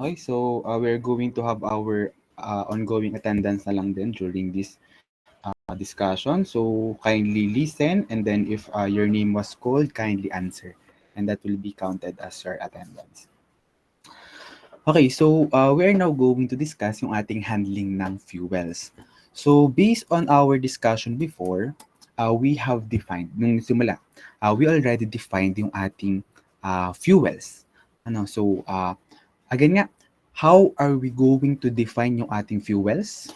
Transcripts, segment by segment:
Okay, so we're going to have our ongoing attendance na lang din during this discussion. So kindly listen, and then if your name was called, kindly answer. And that will be counted as your attendance. Okay, so we are now going to discuss yung ating handling ng fuels. So based on our discussion before, we have defined, nung simula, we already defined yung ating fuels. Again nga, how are we going to define yung ating fuels?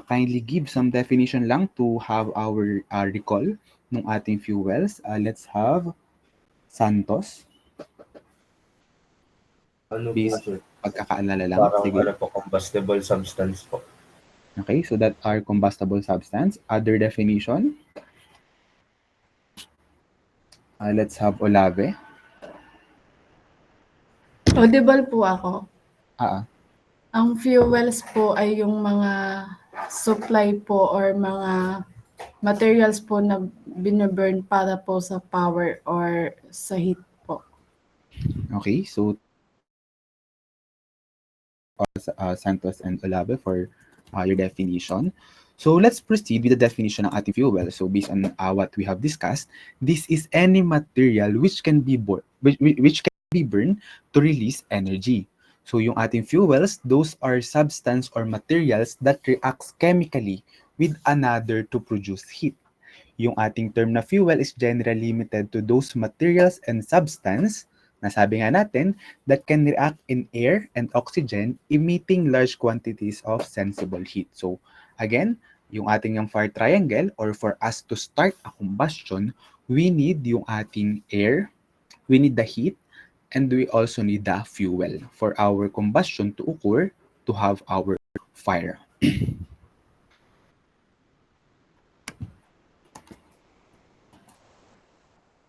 Kindly give some definition lang to have our recall ng ating fuels. Let's have Santos. Ano po, Based sir? pagkakaalala lang. Parang Sige. ano po, combustible substance po. Okay, so that are combustible substance. Other definition, let's have Olave. Audible po ako. Ah, Ang fuels po ay yung mga supply po or mga materials po na binaburn para po sa power or sa heat po. okay, so Santos and Olave for your definition. So let's proceed with the definition ng ating fuel. So based on what we have discussed, this is any material which can be which can be burned to release energy. So yung ating fuels, those are substance or materials that reacts chemically with another to produce heat. Yung ating term na fuel is generally limited to those materials and substance na sabi nga natin that can react in air and oxygen emitting large quantities of sensible heat. So again, yung ating yung fire triangle or for us to start a combustion, we need yung ating air, we need the heat, and we also need the fuel for our combustion to occur to have our fire.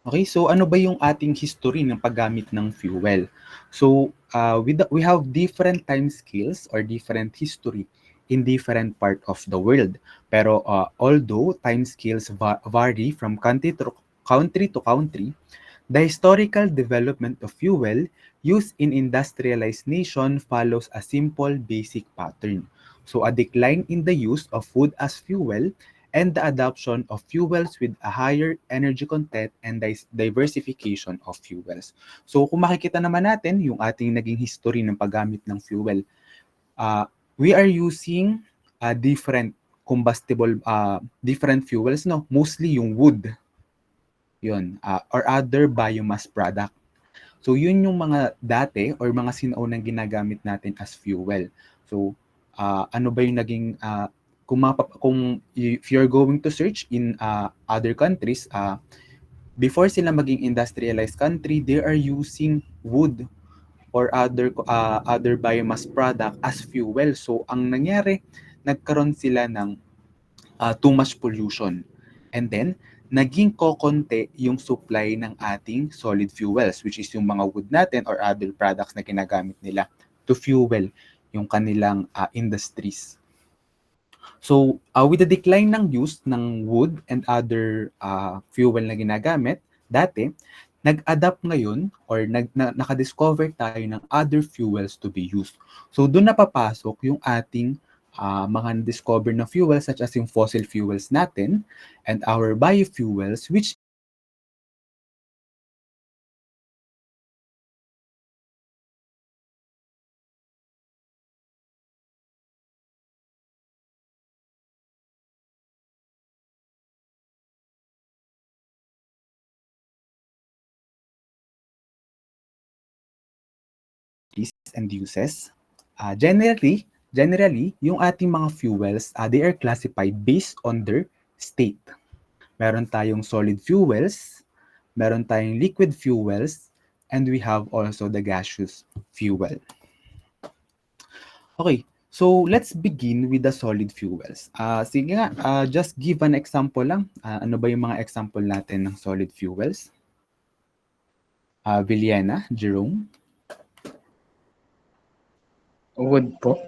Okay, so ano ba yung ating history ng paggamit ng fuel? So, we have different time scales or different history in different part of the world. Pero although time scales vary from country to country, the historical development of fuel used in industrialized nation follows a simple basic pattern. So a decline in the use of wood as fuel and the adoption of fuels with a higher energy content and diversification of fuels. So kung makikita naman natin yung ating naging history ng paggamit ng fuel, we are using different different fuels, no? Mostly yung wood, yun, or other biomass product. So yun yung mga dati or mga sinaunang ginagamit natin as fuel. So ano ba yung naging kung if you're going to search in other countries, before sila maging industrialized country, they are using wood or other biomass product as fuel. So ang nangyari, nagkaroon sila ng too much pollution. And then, naging kokonti yung supply ng ating solid fuels, which is yung mga wood natin or other products na ginagamit nila to fuel yung kanilang industries. So, with the decline ng use ng wood and other fuel na ginagamit, dati, nag-adapt ngayon or nakadiscover tayo ng other fuels to be used. So, doon napapasok yung ating mga discover na fuels such as yung fossil fuels natin and our biofuels which is and uses. Generally, yung ating mga fuels, they are classified based on their state. Meron tayong solid fuels, meron tayong liquid fuels, and we have also the gaseous fuel. Okay, so let's begin with the solid fuels. Sige nga, just give an example lang. Ano ba yung mga example natin ng solid fuels? Villena, Jerome? Wood po.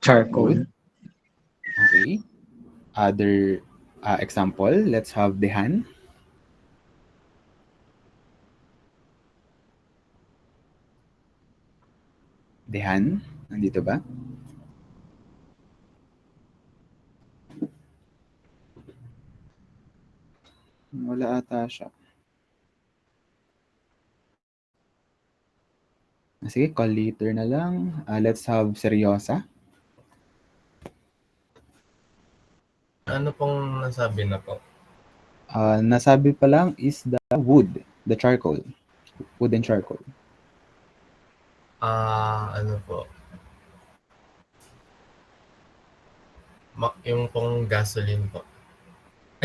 Charcoal. Wood? Okay. Other example, let's have Dehan. Dehan, nandito ba? Wala ata siya. Sige, call later na lang. Let's have Seryosa. Ano pong nasabi na po? Nasabi pa lang is the wood, the charcoal. Wood and charcoal. Ano po? Yung pong gasoline po.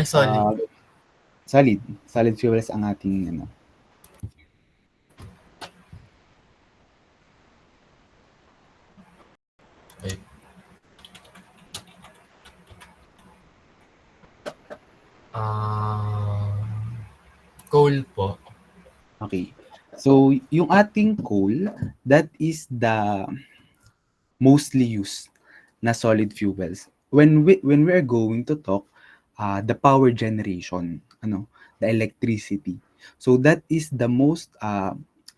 Ay, solid po. Solid fuels ang ating ano. Wait. Coal po. Okay. So, yung ating coal, that is the mostly used na solid fuels. When we are going to talk the power generation, the electricity. So that is the most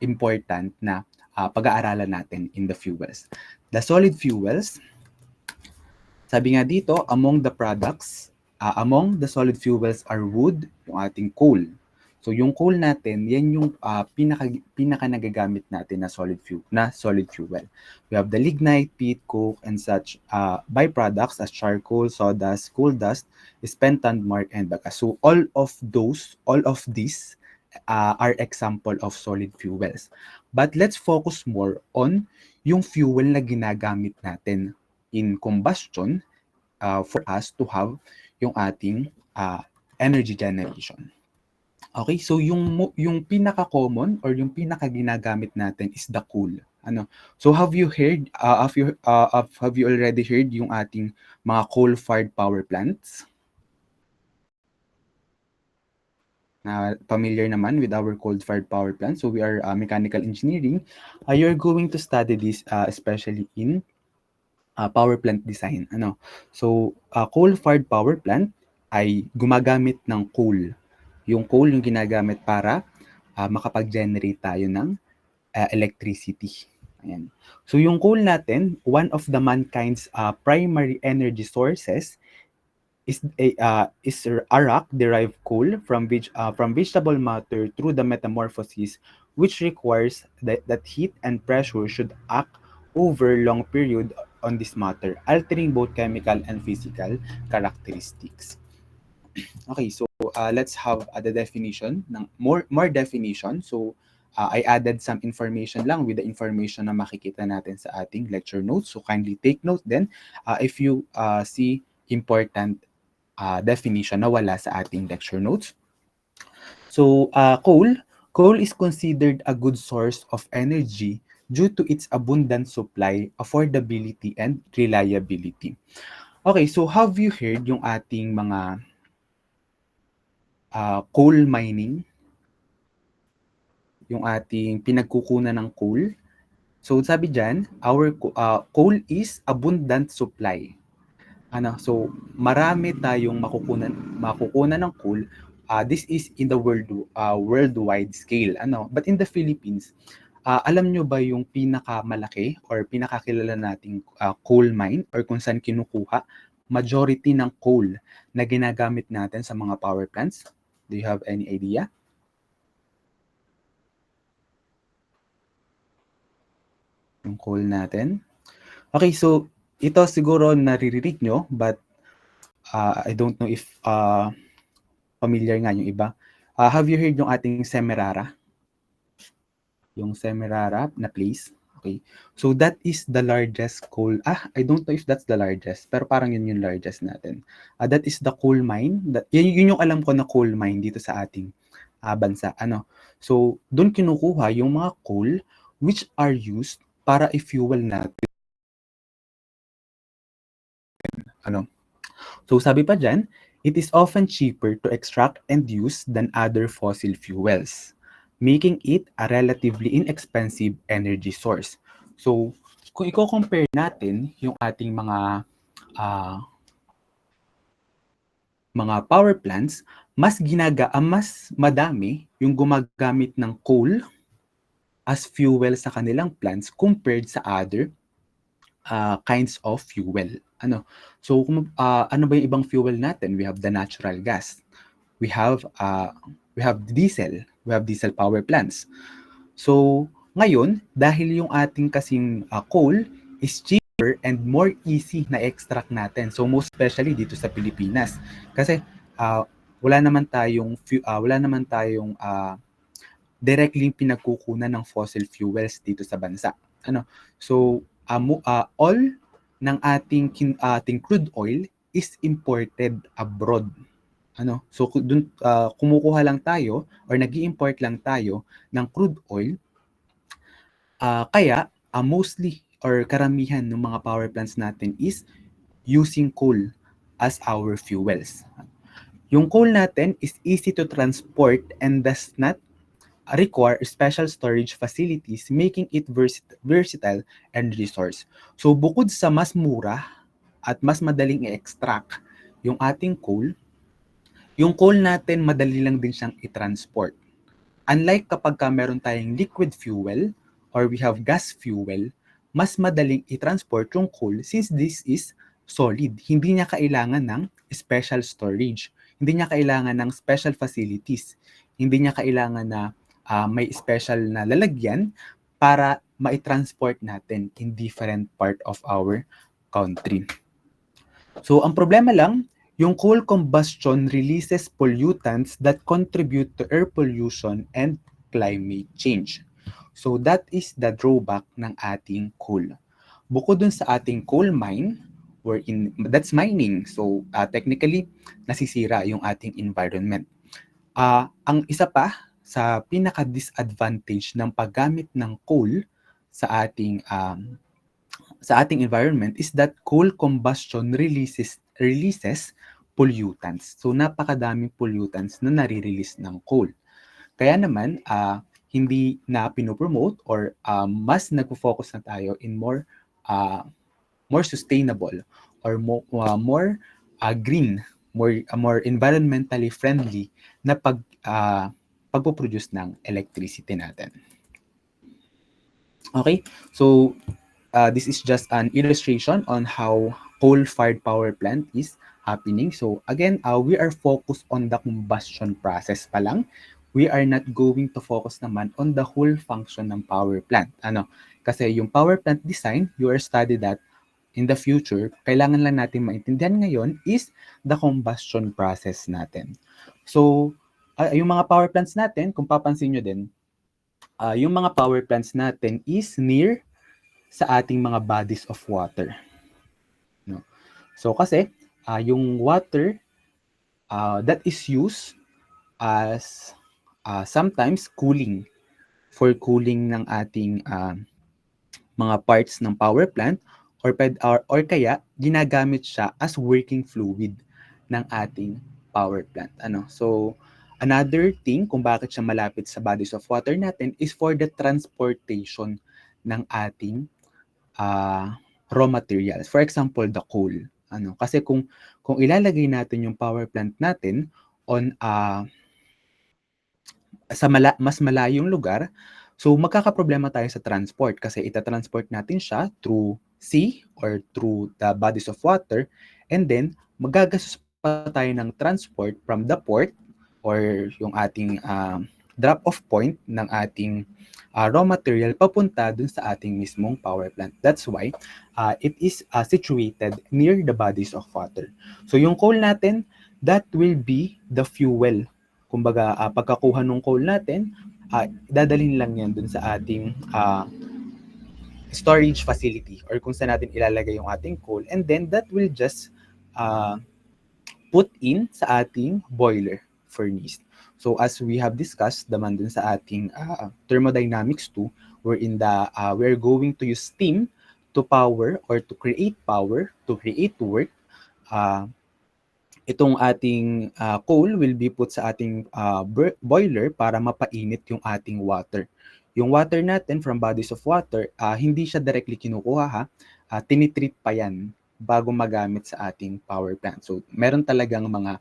important na pag-aaralan natin in the fuels. The solid fuels, sabi nga dito, among the products, among the solid fuels are wood, yung ating coal. So yung coal natin, yan yung pinaka nagagamit natin na solid fuel. We have the lignite, peat, coke, and such byproducts as charcoal, sawdust, coal dust, spent mark, and bagasse. So all of these are example of solid fuels. But let's focus more on yung fuel na ginagamit natin in combustion for us to have yung ating energy generation. Okay, so yung pinaka-common or yung pinaka-ginagamit natin is the coal. So have you already heard yung ating mga coal-fired power plants? Familiar naman with our coal-fired power plants. So we are mechanical engineering. You're going to study this especially in power plant design. So coal-fired power plant ay gumagamit ng coal. Yung coal yung ginagamit para makapag-generate tayo ng electricity. Ayan. So yung coal natin, one of the mankind's primary energy sources is a rock-derived coal from vegetable matter through the metamorphosis, which requires that heat and pressure should act over long period on this matter, altering both chemical and physical characteristics. Okay, so let's have the definition ng more definition. So I added some information lang with the information na makikita natin sa ating lecture notes. So kindly take note then if you see important definition na wala sa ating lecture notes. So coal is considered a good source of energy due to its abundant supply, affordability, and reliability. Okay, so have you heard yung ating mga coal mining, yung ating pinagkukunan ng coal? So sabi dyan, our coal is abundant supply. So marami tayong makukunan ng coal. This is in the worldwide scale. But in the Philippines, alam nyo ba yung pinakamalaki or pinakakilala nating coal mine or kung saan kinukuha majority ng coal na ginagamit natin sa mga power plants? Do you have any idea? Yung coal natin. Okay, so ito siguro naririnig nyo, but I don't know if familiar nga yung iba. Have you heard yung ating Semirara? Yung Semirara na place? Okay. So that is the largest coal. I don't know if that's the largest, pero parang yun yung largest natin. That is the coal mine. Yun yung alam ko na coal mine dito sa ating bansa. So doon kinukuha yung mga coal which are used para i-fuel natin. So sabi pa dyan, it is often cheaper to extract and use than other fossil fuels, making it a relatively inexpensive energy source. So kung i-compare natin yung ating mga power plants, mas madami yung gumagamit ng coal as fuel sa kanilang plants compared sa other kinds of fuel. So ano ba yung ibang fuel natin? We have the natural gas. We have diesel. We have diesel power plants. So ngayon, dahil yung ating kasing coal is cheaper and more easy na extract natin. So most especially dito sa Pilipinas. Kasi wala naman tayong directly pinagkukunan ng fossil fuels dito sa bansa. So all ng ating crude oil is imported abroad. So dun kumukuha lang tayo or nag-i-import lang tayo ng crude oil. Kaya mostly or karamihan ng mga power plants natin is using coal as our fuels. Yung coal natin is easy to transport and does not require special storage facilities, making it versatile and resource. So bukod sa mas mura at mas madaling i-extract yung ating coal, yung coal natin madali lang din siyang i-transport. Unlike kapag meron tayong liquid fuel or we have gas fuel, mas madaling i-transport yung coal since this is solid. Hindi niya kailangan ng special storage. Hindi niya kailangan ng special facilities. Hindi niya kailangan na may special na lalagyan para mai-transport natin in different part of our country. So ang problema lang, yung coal combustion releases pollutants that contribute to air pollution and climate change. So that is the drawback ng ating coal. Bukod dun sa ating coal mine, that's mining. So technically, nasisira yung ating environment. Ang isa pa sa pinaka-disadvantage ng paggamit ng coal sa ating environment is that coal combustion releases pollutants. So napakadaming pollutants na nare-release ng coal. Kaya naman hindi na pinopromote or mas nagfo-focus na tayo in more sustainable or more green, more environmentally friendly na pagpo-produce ng electricity natin. Okay, so this is just an illustration on how coal-fired power plant is happening. So again, we are focused on the combustion process pa lang. We are not going to focus naman on the whole function ng power plant. Kasi yung power plant design, you are study that in the future, kailangan lang natin maintindihan ngayon is the combustion process natin. So yung mga power plants natin, kung papansin nyo din, yung mga power plants natin is near sa ating mga bodies of water. So kasi, yung water that is used as sometimes cooling, for cooling ng ating mga parts ng power plant or kaya ginagamit siya as working fluid ng ating power plant. So another thing kung bakit siya malapit sa bodies of water natin is for the transportation ng ating raw materials. For example, the coal. Kasi kung ilalagay natin yung power plant natin on sa mas malayong lugar, so magkakaproblema tayo sa transport kasi ita-transport natin siya through sea or through the bodies of water, and then magagastos pa tayo ng transport from the port or yung ating drop-off point ng ating raw material papunta dun sa ating mismong power plant. That's why it is situated near the bodies of water. So yung coal natin, that will be the fuel. Kumbaga, pagkakuha ng coal natin, dadalhin lang yan dun sa ating storage facility or kung saan natin ilalagay yung ating coal, and then that will just put in sa ating boiler furnace. So as we have discussed naman dun sa ating thermodynamics 2, we're going to use steam to power or to create power, to create work. Itong ating coal will be put sa ating boiler para mapainit yung ating water. Yung water natin from bodies of water, hindi siya directly kinukuha, tinitreat pa yan bago magamit sa ating power plant. So meron talagang mga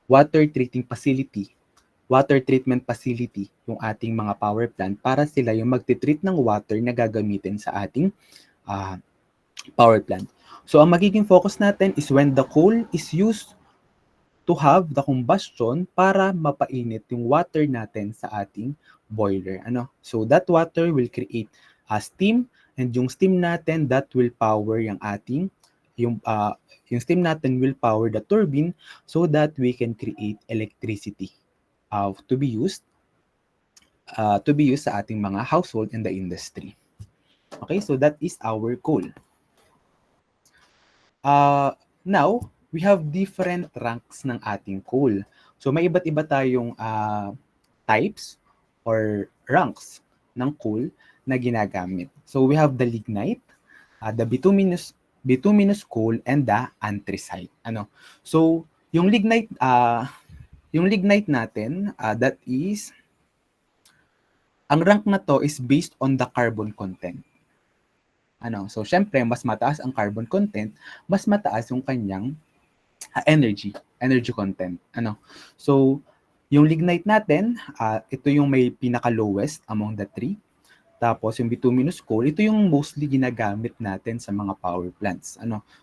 water treating facility water treatment facility yung ating mga power plant para sila yung magtitreat ng water na gagamitin sa ating power plant. So ang magiging focus natin is when the coal is used to have the combustion para mapainit yung water natin sa ating boiler. So that water will create steam, and yung steam natin that will power yung ating yung steam natin will power the turbine so that we can create electricity to be used sa ating mga household and the industry. Okay, so that is our coal. Now, we have different ranks ng ating coal. So may iba't iba tayong types or ranks ng coal na ginagamit. So we have the lignite, the bituminous coal, and the anthracite. So yung lignite natin, that is, ang rank na to is based on the carbon content. So syempre, mas mataas ang carbon content, mas mataas yung kanyang energy content. So yung lignite natin, ito yung may pinaka-lowest among the three. Tapos yung bituminous coal, ito yung mostly ginagamit natin sa mga power plants.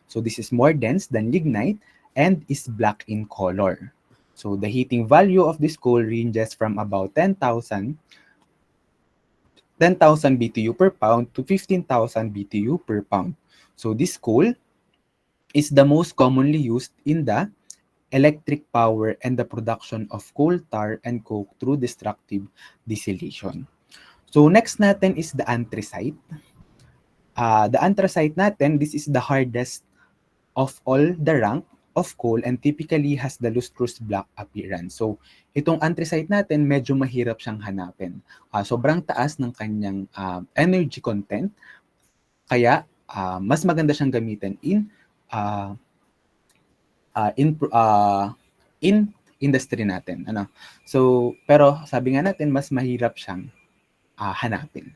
So this is more dense than lignite and is black in color. So the heating value of this coal ranges from about 10,000 BTU per pound to 15,000 BTU per pound. So this coal is the most commonly used in the electric power and the production of coal tar and coke through destructive distillation. So next natin is the anthracite. The anthracite natin, this is the hardest of all the rank of coal and typically has the lustrous black appearance. So itong anthracite natin, medyo mahirap siyang hanapin. Sobrang taas ng kanyang energy content, kaya mas maganda siyang gamitin in industry natin. So pero sabi nga natin, mas mahirap siyang hanapin.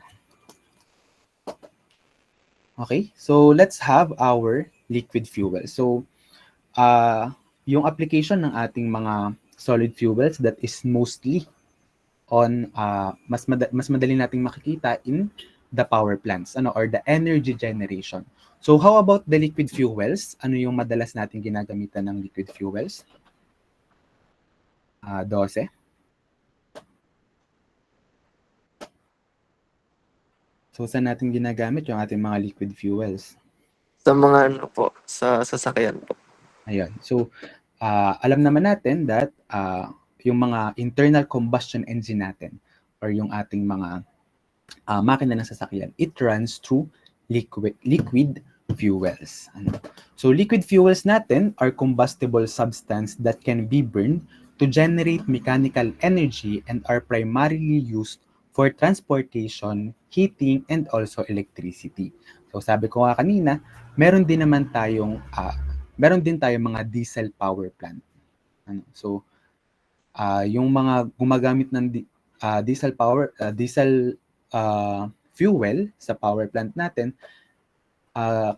Okay, so let's have our liquid fuel. So yung application ng ating mga solid fuels, that is mostly on mas madali nating makikita in the power plants or the energy generation. So how about the liquid fuels? Ano yung madalas nating ginagamitan ng liquid fuels? 12. So saan natin ginagamit yung ating mga liquid fuels? Sa mga sa sasakyan po. Ayun. So, alam naman natin that yung mga internal combustion engine natin or yung ating mga makina ng sasakyan, it runs through liquid fuels. So, liquid fuels natin are combustible substance that can be burned to generate mechanical energy and are primarily used for transportation, heating, and also electricity. So, sabi ko nga kanina, meron din tayong mga diesel power plant. So, yung mga gumagamit ng diesel fuel sa power plant natin,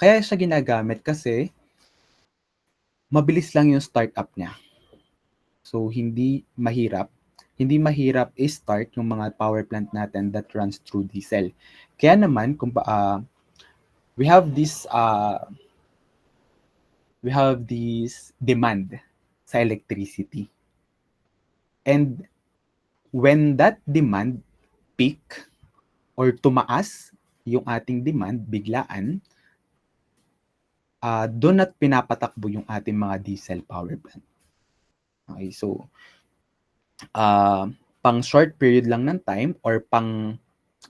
kaya siya ginagamit kasi mabilis lang yung startup niya. So, hindi mahirap i-start yung mga power plant natin that runs through diesel. Kaya naman, we have this demand sa electricity. And when that demand peak or tumaas yung ating demand biglaan, doon at pinapatakbo yung ating mga diesel power plant. Okay, so pang short period lang ng time or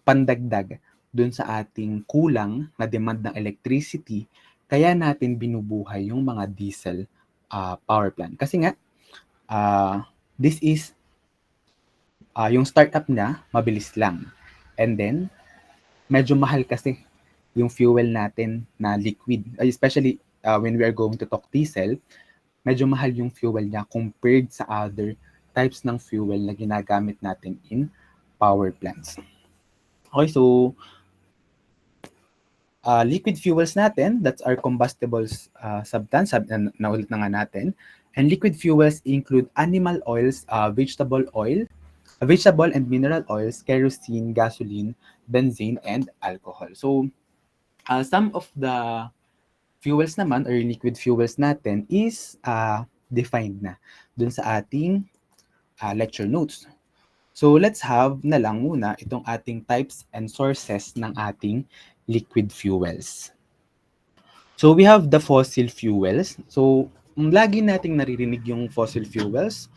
pandagdag doon sa ating kulang na demand ng electricity, kaya natin binubuhay yung mga diesel power plant. Kasi nga, this is, yung startup niya, mabilis lang. And then, medyo mahal kasi yung fuel natin na liquid. Especially when we are going to talk diesel, medyo mahal yung fuel niya compared sa other types ng fuel na ginagamit natin in power plants. Okay, so liquid fuels natin, that's our combustible substance, naulit na nga natin. And liquid fuels include animal oils, vegetable and mineral oils, kerosene, gasoline, benzene, and alcohol. So, some of the fuels naman or liquid fuels natin is defined na dun sa ating lecture notes. So, let's have na lang muna itong ating types and sources ng ating liquid fuels. So, we have the fossil fuels. So, lagi nating naririnig yung fossil fuels.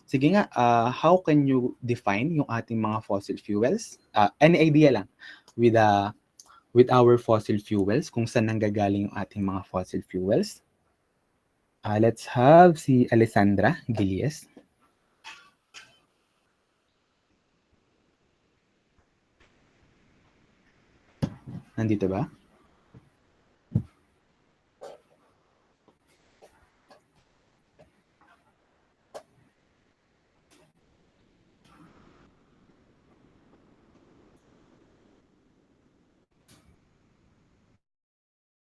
Sige nga, how can you define yung ating mga fossil fuels? Any idea lang with our fossil fuels, kung saan nanggagaling yung ating mga fossil fuels? Let's have si Alessandra Gilies. Nandito ba?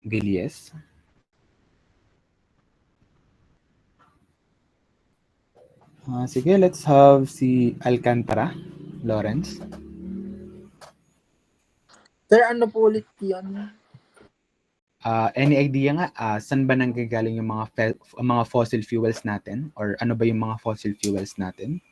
Gilies. Sige, let's have si Alcantara Lawrence. Sir, ano po ulit yan? Any idea nga, saan ba nanggagaling yung mga fossil fuels natin? Or ano ba yung mga fossil fuels natin?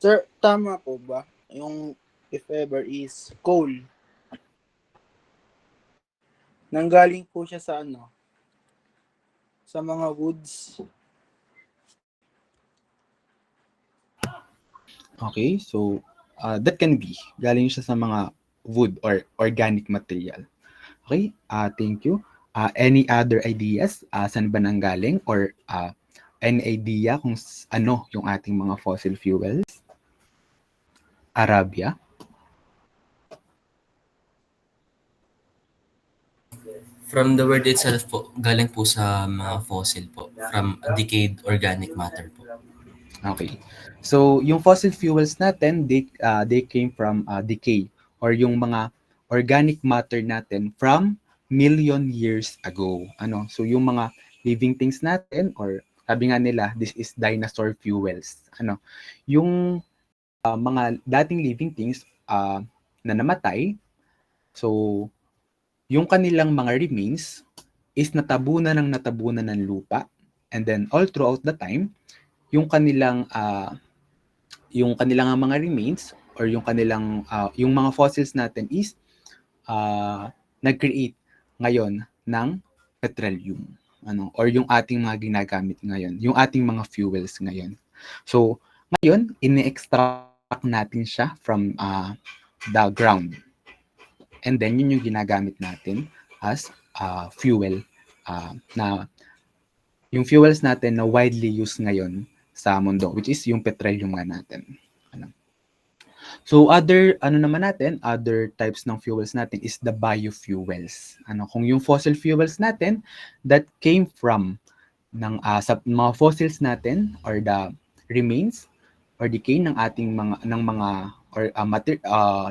Sir, tama po ba? Yung if ever is coal. Nanggaling po siya sa ano? Sa mga woods. Okay, so that can be. Galing siya sa mga wood or organic material. Okay, thank you. Any other ideas? Saan ba nanggaling? Or any idea kung ano yung ating mga fossil fuels? Arabia? From the word itself po, galing po sa mga fossil po. From decayed organic matter po. Okay. So, yung fossil fuels natin, they came from decay or yung mga organic matter natin from million years ago. So, yung mga living things natin or sabi nga nila, this is dinosaur fuels. Yung mga dating living things na namatay, so yung kanilang mga remains is natabunan ng lupa, and then all throughout the time, yung kanilang mga remains or yung kanilang yung mga fossils natin is nag-create ngayon ng petroleum or yung ating mga ginagamit ngayon, yung ating mga fuels ngayon. So ngayon ini-extract natin siya from the ground, and then yun yung ginagamit natin as fuel na yung fuels natin na widely used ngayon sa mundo, which is yung petroleum nga natin. So other types ng fuels natin is the biofuels. Kung yung fossil fuels natin that came from sa mga fossils natin or the remains or decay ng ating mga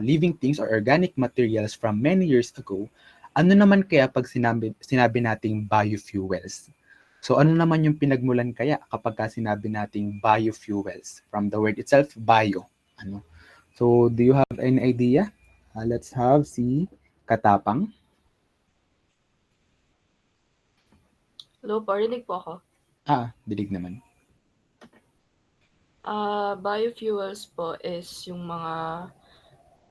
living things or organic materials from many years ago, ano naman kaya pag sinabi nating biofuels? So ano naman yung pinagmulan kaya kapag sinabi nating biofuels? From the word itself, bio. So do you have any idea? Let's have si Katapang. Hello po, rinig po ako. Dilig naman. Biofuels po is yung mga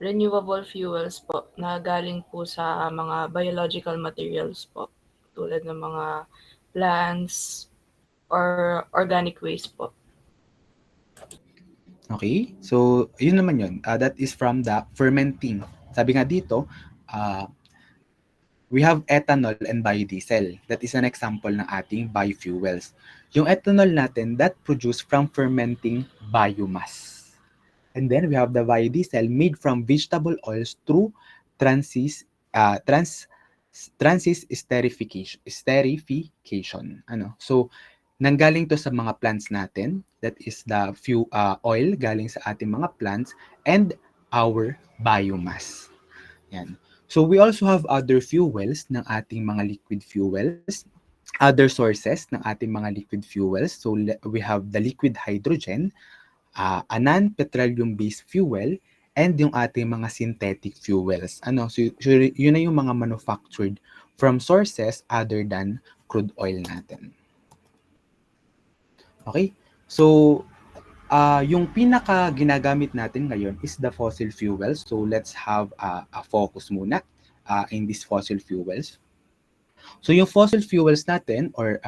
renewable fuels po na galing po sa mga biological materials po, tulad ng mga plants or organic waste po. Okay? So, yun naman yun. That is from the fermenting. Sabi nga dito, we have ethanol and biodiesel. That is an example ng ating biofuels. Yung ethanol natin, that produced from fermenting biomass. And then we have the biodiesel made from vegetable oils through esterification. So, nanggaling to sa mga plants natin, that is the oil galing sa ating mga plants, and our biomass. Yan. So we also have other fuels ng ating mga liquid fuels, other sources ng ating mga liquid fuels. So we have the liquid hydrogen, a non-petroleum based fuel, and yung ating mga synthetic fuels. So yun na yung mga manufactured from sources other than crude oil natin. Okay? So yung pinaka ginagamit natin ngayon is the fossil fuels. So let's have a focus muna in these fossil fuels. So yung fossil fuels natin, or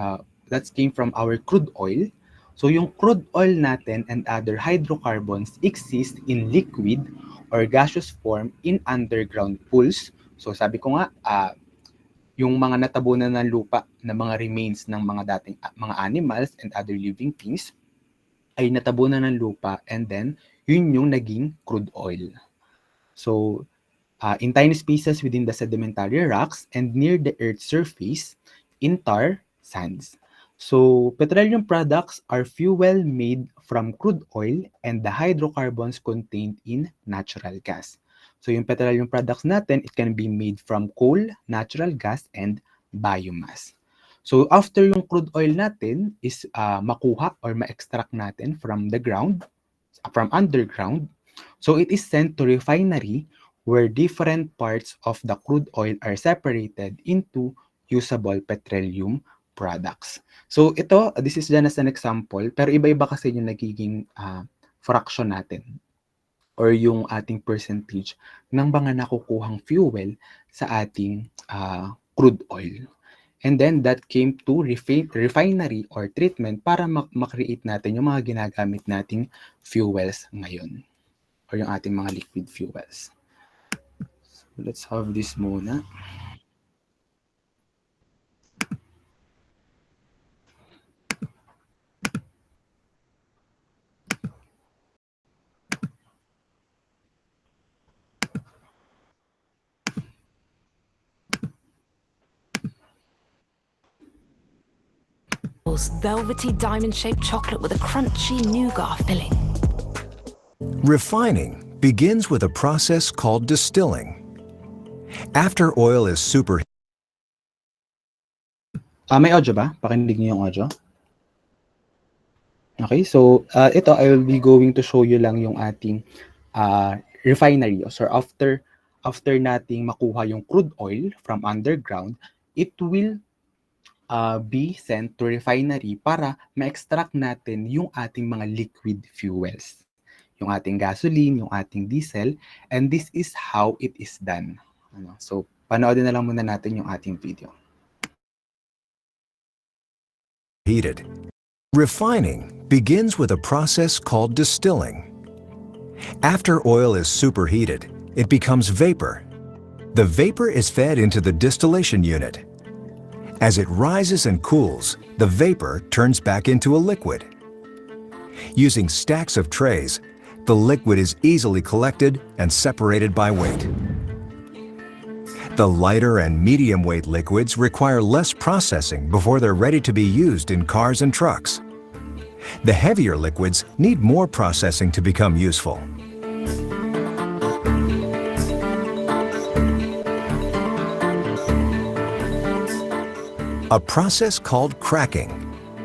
that came from our crude oil. So yung crude oil natin and other hydrocarbons exist in liquid or gaseous form in underground pools. So sabi ko nga, yung mga natabunan ng lupa na mga remains ng mga dating mga animals and other living things ay natabunan ng lupa, and then yun yung naging crude oil. So in tiny spaces within the sedimentary rocks and near the earth's surface in tar sands. So petroleum products are fuel made from crude oil and the hydrocarbons contained in natural gas. So yung petroleum products natin, it can be made from coal, natural gas, and biomass. So after yung crude oil natin is makuha or ma-extract natin from the ground, from underground, so it is sent to refinery where different parts of the crude oil are separated into usable petroleum products. So ito, this is just an example, pero iba-iba kasi yung nagiging fraction natin or yung ating percentage ng mga nakukuhang fuel sa ating crude oil. And then that came to refinery or treatment para makreate natin yung mga ginagamit nating fuels ngayon or yung ating mga liquid fuels. So let's have this muna. Velvety diamond-shaped chocolate with a crunchy nougat filling. Refining begins with a process called distilling. After oil is super... May audio ba? Pakinig niyo yung audio. Okay, so ito, I will be going to show you lang yung ating refinery. So after nating makuha yung crude oil from underground, it will be sent to refinery para ma-extract natin yung ating mga liquid fuels. Yung ating gasoline, yung ating diesel, and this is how it is done. So, panoodin na lang muna natin yung ating video. Heated. Refining begins with a process called distilling. After oil is superheated, it becomes vapor. The vapor is fed into the distillation unit. As it rises and cools, the vapor turns back into a liquid. Using stacks of trays, the liquid is easily collected and separated by weight. The lighter and medium weight liquids require less processing before they're ready to be used in cars and trucks. The heavier liquids need more processing to become useful. A process called cracking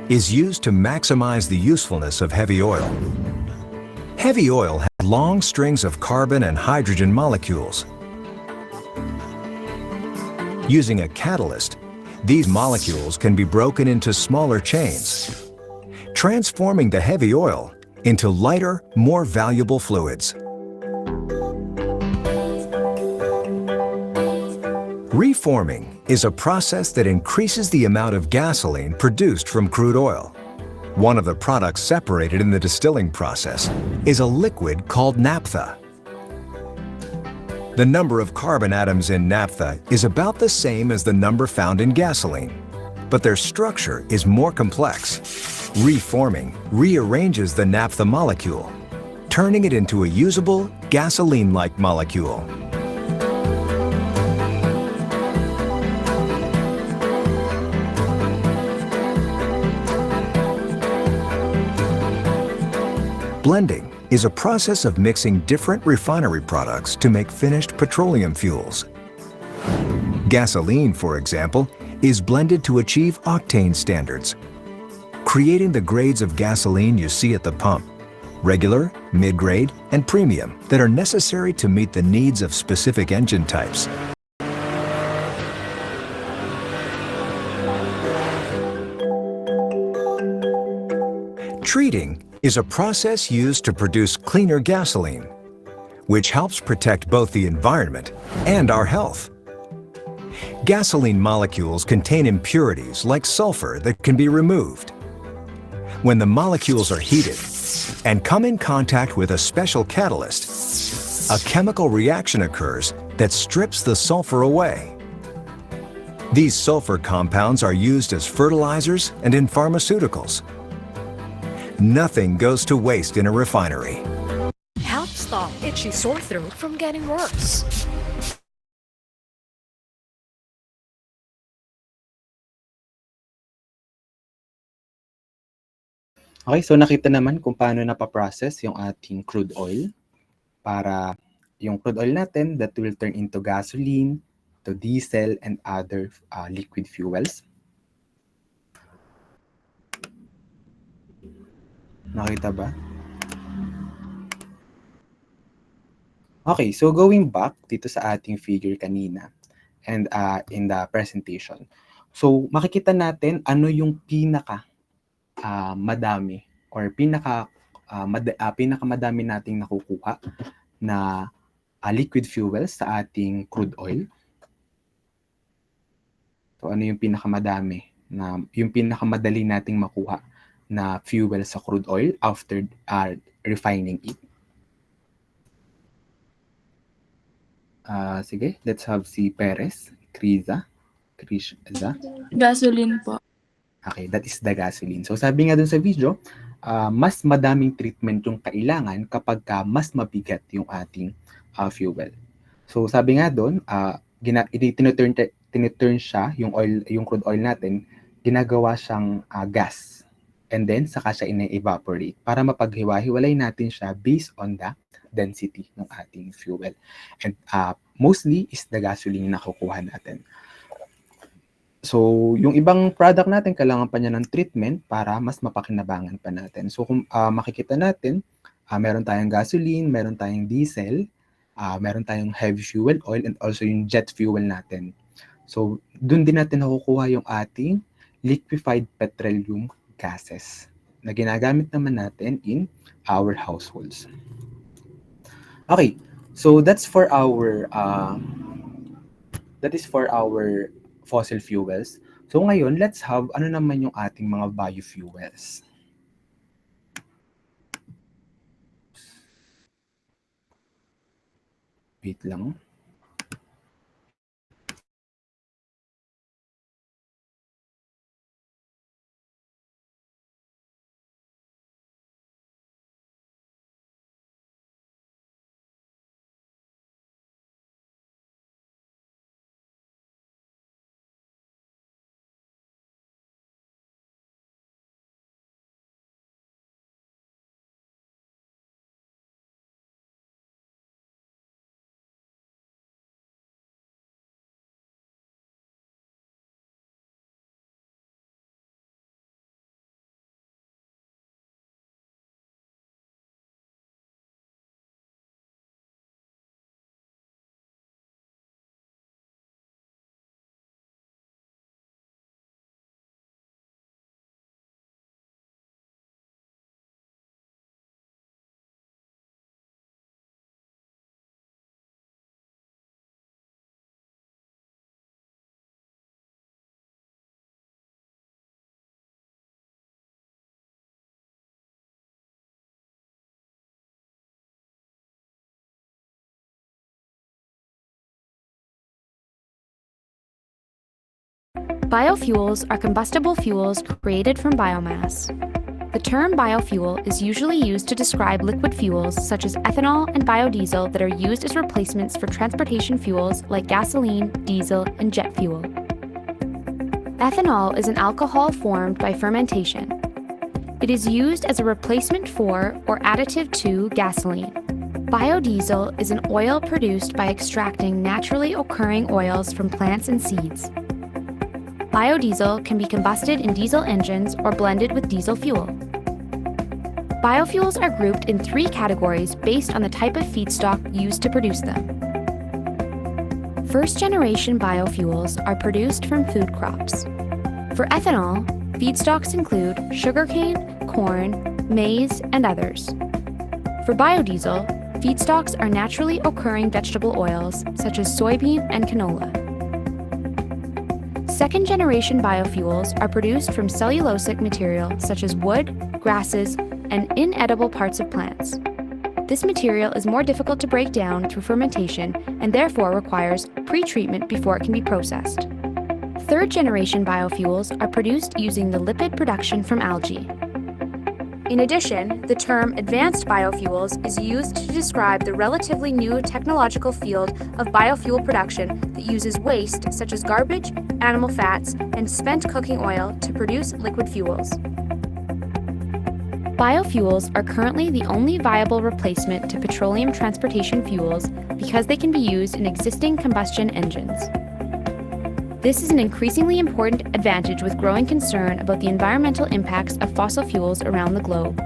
is used to maximize the usefulness of heavy oil. Heavy oil has long strings of carbon and hydrogen molecules. Using a catalyst, these molecules can be broken into smaller chains, transforming the heavy oil into lighter, more valuable fluids. Reforming is a process that increases the amount of gasoline produced from crude oil. One of the products separated in the distilling process is a liquid called naphtha. The number of carbon atoms in naphtha is about the same as the number found in gasoline, but their structure is more complex. Reforming rearranges the naphtha molecule, turning it into a usable, gasoline-like molecule. Blending is a process of mixing different refinery products to make finished petroleum fuels. Gasoline, for example, is blended to achieve octane standards, creating the grades of gasoline you see at the pump: regular, mid-grade, and premium, that are necessary to meet the needs of specific engine types. Treating is a process used to produce cleaner gasoline, which helps protect both the environment and our health. Gasoline molecules contain impurities like sulfur that can be removed. When the molecules are heated and come in contact with a special catalyst, a chemical reaction occurs that strips the sulfur away. These sulfur compounds are used as fertilizers and in pharmaceuticals. Nothing goes to waste in a refinery. Help stop itchy sore throat from getting worse. Okay, so nakita naman kung paano napaprocess yung ating crude oil para yung crude oil natin that will turn into gasoline, to diesel, and other liquid fuels. Nakita ba? Okay, so going back dito sa ating figure kanina and in the presentation. So makikita natin ano yung madami or pinakamadami nating nakukuha na liquid fuels sa ating crude oil. So ano yung pinakamadami na yung pinakamadali nating makuha na fuel sa crude oil after refining it? Sige, let's have si Perez, Kriza. Gasoline po. Okay, that is the gasoline. So sabi nga dun sa video, mas madaming treatment yung kailangan kapag mas mabigat yung ating fuel. So sabi nga dun, tinuturn siya, yung crude oil natin, ginagawa siyang gas. And then, saka siya ina-evaporate para mapaghiwa-hiwalay natin siya based on the density ng ating fuel. And mostly is the gasoline na nakukuha natin. So, yung ibang product natin, kailangan pa niya ng treatment para mas mapakinabangan pa natin. So, kung makikita natin, meron tayong gasoline, meron tayong diesel, meron tayong heavy fuel oil, and also yung jet fuel natin. So, dun din natin nakukuha yung ating liquefied petroleum gases na ginagamit naman natin in our households. Okay, so that's for our fossil fuels. So ngayon, let's have ano naman yung ating mga biofuels. Wait lang. Biofuels are combustible fuels created from biomass. The term biofuel is usually used to describe liquid fuels such as ethanol and biodiesel that are used as replacements for transportation fuels like gasoline, diesel, and jet fuel. Ethanol is an alcohol formed by fermentation. It is used as a replacement for or additive to gasoline. Biodiesel is an oil produced by extracting naturally occurring oils from plants and seeds. Biodiesel can be combusted in diesel engines or blended with diesel fuel. Biofuels are grouped in 3 categories based on the type of feedstock used to produce them. First-generation biofuels are produced from food crops. For ethanol, feedstocks include sugarcane, corn, maize, and others. For biodiesel, feedstocks are naturally occurring vegetable oils such as soybean and canola. Second-generation biofuels are produced from cellulosic material such as wood, grasses, and inedible parts of plants. This material is more difficult to break down through fermentation and therefore requires pre-treatment before it can be processed. Third-generation biofuels are produced using the lipid production from algae. In addition, the term advanced biofuels is used to describe the relatively new technological field of biofuel production that uses waste such as garbage, animal fats, and spent cooking oil to produce liquid fuels. Biofuels are currently the only viable replacement to petroleum transportation fuels because they can be used in existing combustion engines. This is an increasingly important advantage with growing concern about the environmental impacts of fossil fuels around the globe.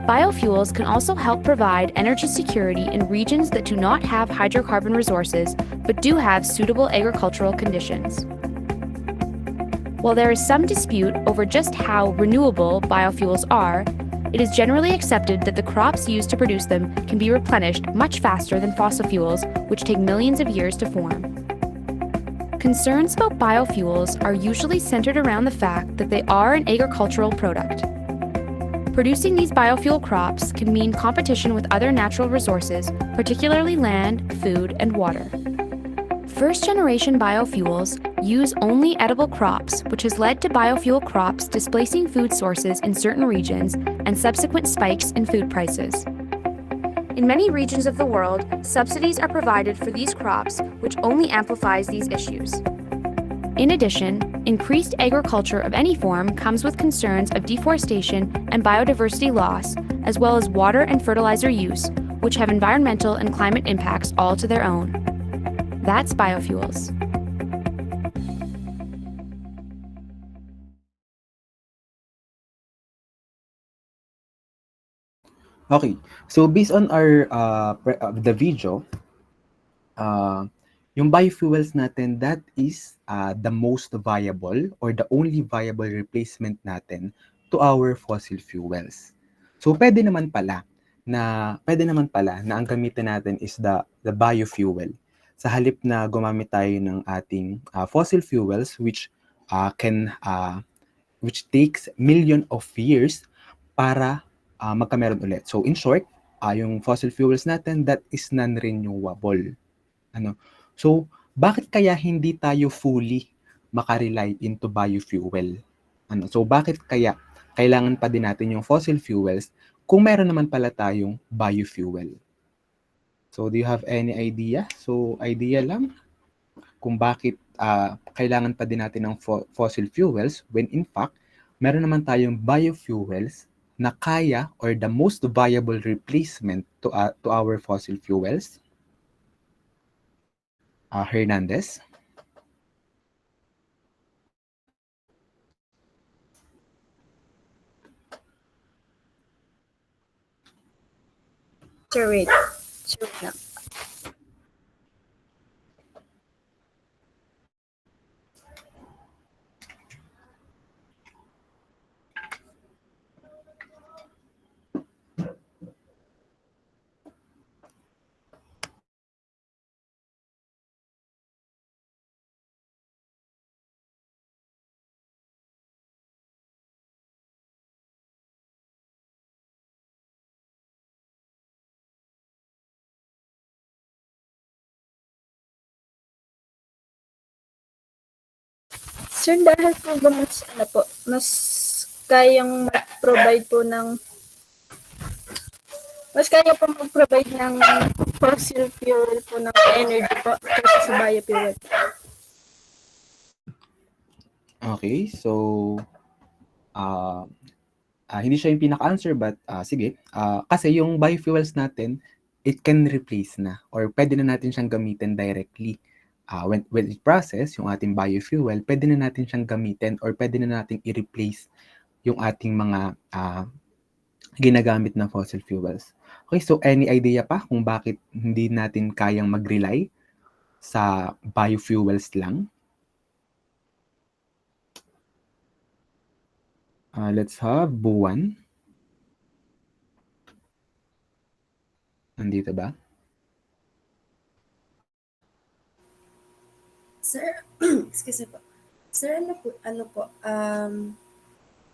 Biofuels can also help provide energy security in regions that do not have hydrocarbon resources but do have suitable agricultural conditions. While there is some dispute over just how renewable biofuels are, it is generally accepted that the crops used to produce them can be replenished much faster than fossil fuels, which take millions of years to form. Concerns about biofuels are usually centered around the fact that they are an agricultural product. Producing these biofuel crops can mean competition with other natural resources, particularly land, food, and water. First-generation biofuels use only edible crops, which has led to biofuel crops displacing food sources in certain regions and subsequent spikes in food prices. In many regions of the world, subsidies are provided for these crops, which only amplifies these issues. In addition, increased agriculture of any form comes with concerns of deforestation and biodiversity loss, as well as water and fertilizer use, which have environmental and climate impacts all to their own. That's biofuels. Okay, so based on our the video, yung biofuels natin, that is the most viable or the only viable replacement natin to our fossil fuels. So pwede naman pala na ang gamitin natin is the biofuel. Sa halip na gumamit tayo ng ating fossil fuels which takes million of years para magkameron ulit. So in short, yung fossil fuels natin, that is non-renewable. So bakit kaya hindi tayo fully makarely into biofuel? So bakit kaya kailangan pa din natin yung fossil fuels kung meron naman pala tayong biofuel? So do you have any idea? So idea lang kung bakit kailangan pa din natin ng fossil fuels when in fact meron naman tayong biofuels na kaya or the most viable replacement to our fossil fuels. Hernandez. Sir, wait. Sir, lang. Sir, dahil po ba mas kayang mag-provide po ng mas kaya po mag-provide ng fossil fuel po ng energy po kaysa sa biofuel. Okay, so Hindi siya yung pinaka-answer but sige. Kasi yung biofuels natin, it can replace na or pwede na natin siyang gamitin directly. When it process, yung ating biofuel, pwede na natin siyang gamitin or pwede na natin i-replace yung ating mga ginagamit na fossil fuels. Okay, so any idea pa kung bakit hindi natin kayang mag-rely sa biofuels lang? Let's have Buwan. Nandito ba? Sir, excuse me po. Sir, ano po,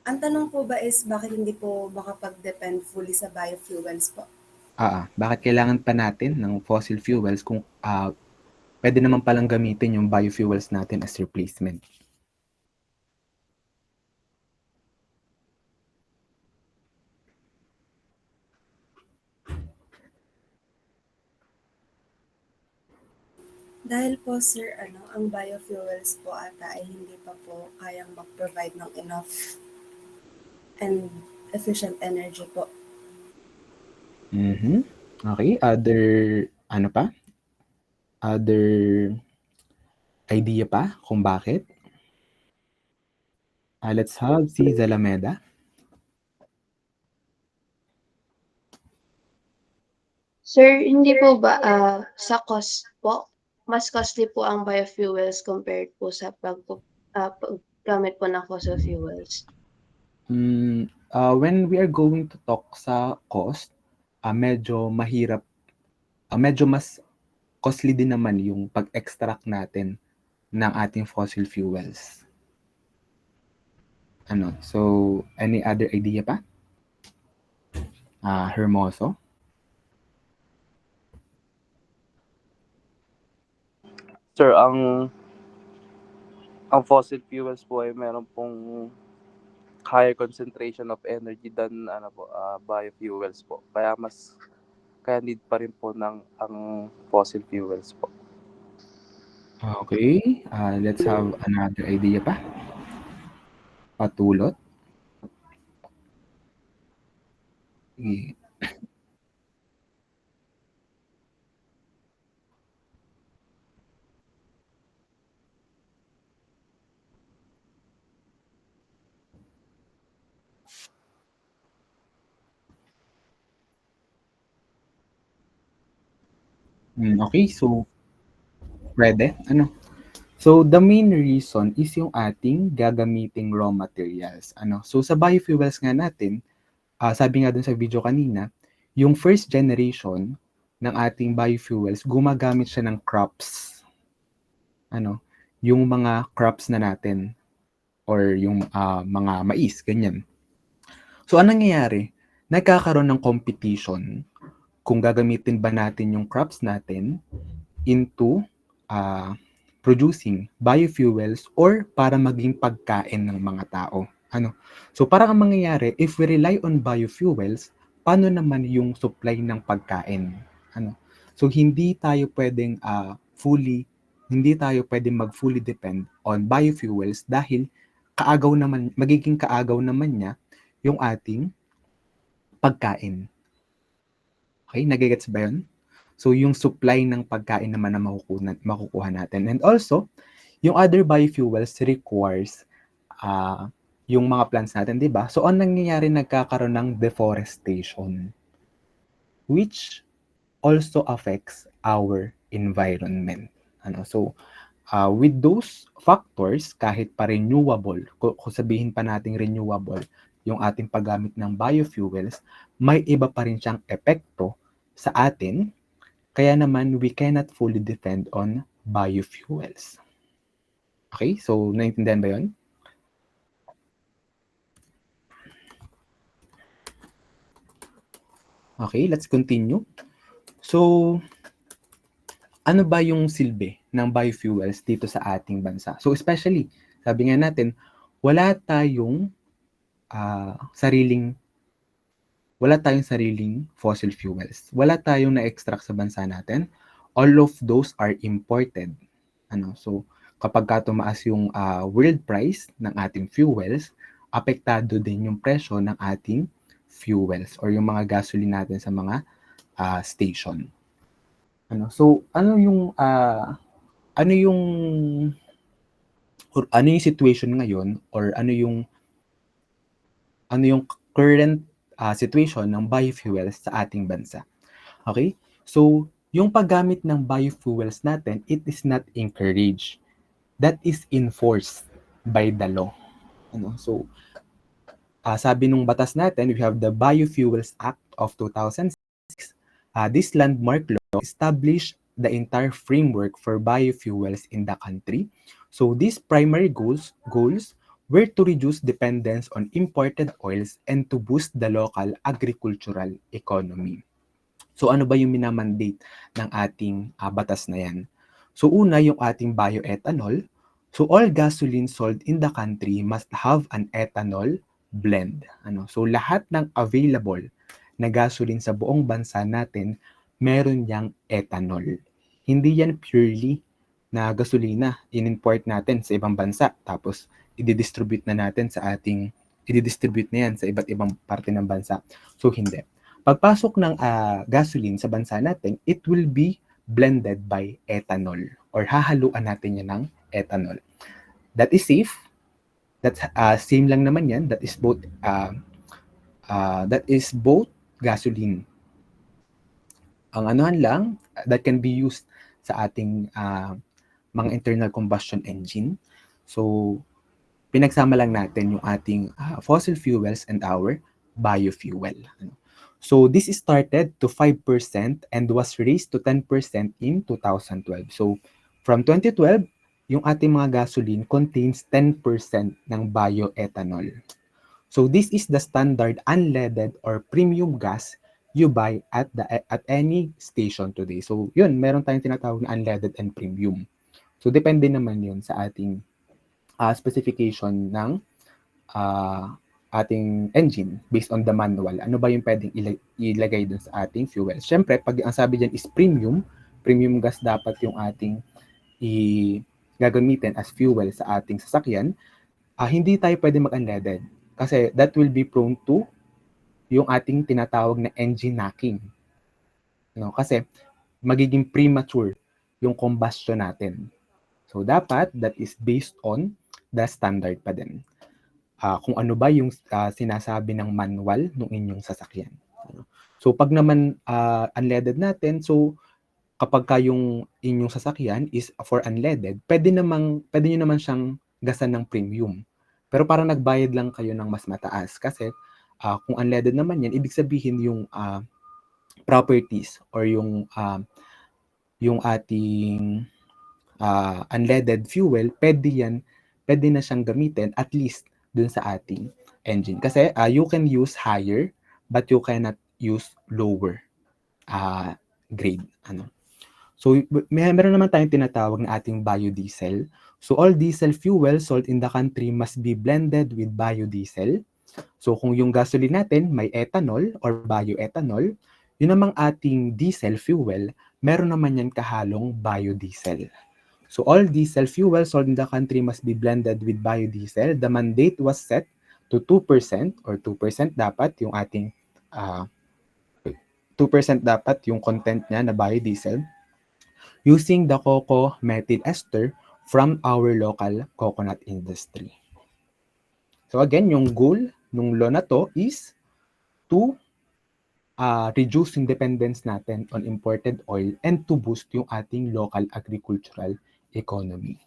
ang tanong po ba is bakit hindi po makapag-depend fully sa biofuels po? Bakit kailangan pa natin ng fossil fuels kung pwede naman palang gamitin yung biofuels natin as replacement? Dahil po sir, ang biofuels po ata ay hindi pa po kayang mag-provide ng enough and efficient energy po. Okay, ano pa? Other idea pa kung bakit? Let's have si Zalameda. Sir, hindi po ba sa cost po, mas costly po ang biofuels compared po sa paggamit po ng fossil fuels? When we are going to talk sa cost, medyo mahirap, medyo mas costly din naman yung pag-extract natin ng ating fossil fuels. So, any other idea pa? Hermoso? Sir, ang fossil fuels po ay meron pong higher concentration of energy than biofuels po. Kaya need pa rin po ng ang fossil fuels po. Okay, let's have another idea pa. Patulot. Okay, so pwede. So the main reason is yung ating gagamiting raw materials. So sa biofuels nga natin, sabi nga dun sa video kanina, yung first generation ng ating biofuels, gumagamit siya ng crops. Yung mga crops na natin or yung mga mais, ganyan. So anong nangyayari? Nagkakaroon ng competition kung gagamitin ba natin yung crops natin into producing biofuels or para maging pagkain ng mga tao. So parang ang mangyayari, if we rely on biofuels, paano naman yung supply ng pagkain? So hindi tayo pwedeng mag-fully depend on biofuels dahil magiging kaagaw naman niya yung ating pagkain. Okay, nagigets ba yun? So, yung supply ng pagkain naman na makukuha natin. And also, yung other biofuels requires yung mga plants natin, di ba? So, ang nangyayari, nagkakaroon ng deforestation, which also affects our environment. So, with those factors, kahit pa renewable, kung sabihin pa nating renewable, yung ating paggamit ng biofuels, may iba pa rin siyang epekto sa atin. Kaya naman, we cannot fully depend on biofuels. Okay? So, naintindihan ba yun? Okay, let's continue. So, ano ba yung silbi ng biofuels dito sa ating bansa? So, especially, sabi nga natin, wala tayong sariling fossil fuels. Wala tayong na-extract sa bansa natin. All of those are imported. So, kapag tumaas yung world price ng ating fuels, apektado din yung presyo ng ating fuels or yung mga gasoline natin sa mga station. So ano yung situation ngayon or ano yung current situation ng biofuels sa ating bansa. Okay? So, yung paggamit ng biofuels natin, it is not encouraged. That is enforced by the law. So, sabi nung batas natin, we have the Biofuels Act of 2006. This landmark law established the entire framework for biofuels in the country. So, these primary goals were to reduce dependence on imported oils and to boost the local agricultural economy. So ano ba yung minamandate ng ating batas na yan? So una, yung ating bioethanol. So all gasoline sold in the country must have an ethanol blend. So lahat ng available na gasoline sa buong bansa natin, meron yang ethanol. Hindi yan purely na gasolina in-import natin sa ibang bansa tapos i-distribute na yan sa iba't ibang parte ng bansa. So hindi. Pagpasok ng gasoline sa bansa natin, it will be blended by ethanol or hahaluan natin yan ng ethanol. That is safe. That's same lang naman yan. That is both gasoline. Ang anuhan lang that can be used sa ating mga internal combustion engine. So pinagsama lang natin yung ating fossil fuels and our biofuel. So this started to 5% and was raised to 10% in 2012. So from 2012, yung ating mga gasoline contains 10% ng bioethanol. So this is the standard unleaded or premium gas you buy at any station today. So yun, meron tayong tinatawag na unleaded and premium. So depende naman yun sa ating specification ng ating engine based on the manual. Ano ba yung pwedeng ilagay dun sa ating fuel? Siyempre, pag ang sabi dyan is premium gas dapat yung ating gagamitin as fuel sa ating sasakyan, hindi tayo pwede mag-unleaded kasi that will be prone to yung ating tinatawag na engine knocking. Kasi magiging premature yung combustion natin. So dapat that is based on the standard pa din. Kung ano ba yung sinasabi ng manual ng inyong sasakyan. So pag naman unleaded natin, so kapag yung inyong sasakyan is for unleaded, pwede nyo naman siyang gasan ng premium. Pero parang nagbayad lang kayo ng mas mataas kasi kung unleaded naman yan, ibig sabihin yung properties or yung ating unleaded fuel, pwede na siyang gamitin at least dun sa ating engine. Kasi you can use higher but you cannot use lower grade. So meron naman tayong tinatawag na ating biodiesel. So all diesel fuel sold in the country must be blended with biodiesel. So kung yung gasoline natin may ethanol or bioethanol, yun namang ating diesel fuel, meron naman yan kahalong biodiesel. So all diesel fuel sold in the country must be blended with biodiesel. The mandate was set to 2% or 2% dapat yung ating 2% dapat yung content niya na biodiesel using the cocoa methyl ester from our local coconut industry. So again, yung goal ng law na to is to reduce yung dependence natin on imported oil and to boost yung ating local agricultural economy.